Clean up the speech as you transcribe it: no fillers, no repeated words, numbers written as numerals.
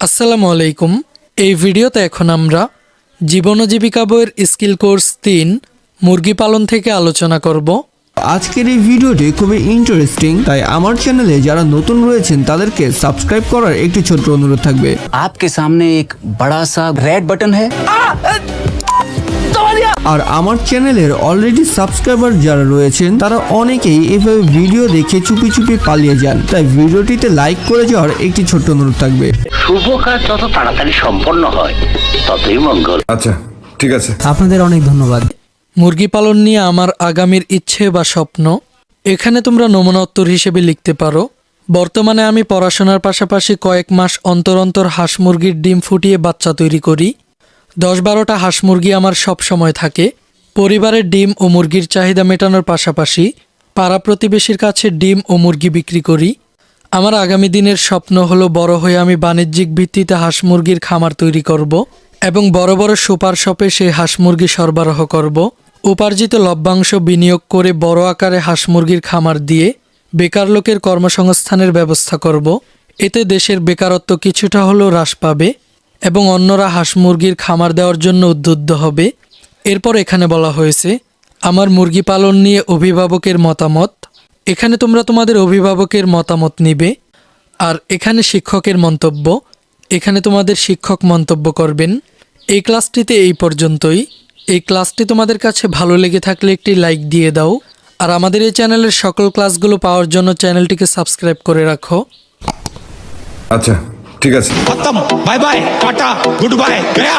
আসসালামু আলাইকুম। এই ভিডিওতে এখন আমরা জীবন ও জীবিকা বইয়ের স্কিল কোর্স 3 মুরগি পালন থেকে আলোচনা করব। আজকের এই ভিডিওটি খুবই ইন্টারেস্টিং, তাই আমার চ্যানেলে যারা নতুন রয়েছেন তাদেরকে সাবস্ক্রাইব করার একটি ছোট্ট অনুরোধ থাকবে। आपके सामने एक बड़ा सा रेड बटन है। আর আমার চ্যানেলের অলরেডি সাবস্ক্রাইবার যারা রয়েছেন তারা অনেকেই এভাবে ভিডিও দেখে চুপি চুপি পালিয়ে যান, তাই ভিডিওটিতে লাইক করে যাওয়ার একটি ছোট্ট অনুরোধ থাকবে। শুভ কাজ যত তাড়াতাড়ি সম্পন্ন হয় ততই মঙ্গল। আচ্ছা ঠিক আছে, আপনাদের অনেক ধন্যবাদ। মুরগি পালন নিয়ে আমার আগামীর ইচ্ছে বা স্বপ্ন এখানে তোমরা নমুনা উত্তর হিসেবে লিখতে পারো। বর্তমানে আমি পড়াশোনার পাশাপাশি কয়েক মাস অন্তর অন্তর হাঁস মুরগির ডিম ফুটিয়ে বাচ্চা তৈরি করি। 10-12টা হাঁস মুরগি আমার সব সময় থাকে। পরিবারের ডিম ও মুরগির চাহিদা মেটানোর পাশাপাশি পাড়া প্রতিবেশীর কাছে ডিম ও মুরগি বিক্রি করি। আমার আগামী দিনের স্বপ্ন হলো বড় হয়ে আমি বাণিজ্যিক ভিত্তিতে হাঁস মুরগির খামার তৈরি করব এবং বড় বড় সুপার শপে সেই হাঁস মুরগি সরবরাহ করব। উপার্জিত লভ্যাংশ বিনিয়োগ করে বড় আকারে হাঁস মুরগির খামার দিয়ে বেকার লোকের কর্মসংস্থানের ব্যবস্থা করব। এতে দেশের বেকারত্ব কিছুটা হলেও হ্রাস পাবে এবং অন্যরা হাঁস মুরগির খামার দেওয়ার জন্য উদ্বুদ্ধ হবে। এরপর এখানে বলা হয়েছে আমার মুরগি পালন নিয়ে অভিভাবকের মতামত। এখানে তোমরা তোমাদের অভিভাবকের মতামত নিবে। আর এখানে শিক্ষকের মন্তব্য, এখানে তোমাদের শিক্ষক মন্তব্য করবেন। এই ক্লাসটিতে এই পর্যন্তই। এই ক্লাসটি তোমাদের কাছে ভালো লেগে থাকলে একটি লাইক দিয়ে দাও। আর আমাদের এই চ্যানেলের সকল ক্লাসগুলো পাওয়ার জন্য চ্যানেলটিকে সাবস্ক্রাইব করে রাখো। আচ্ছা ঠিক আছে। खत्म, bye bye, tata, goodbye, गया।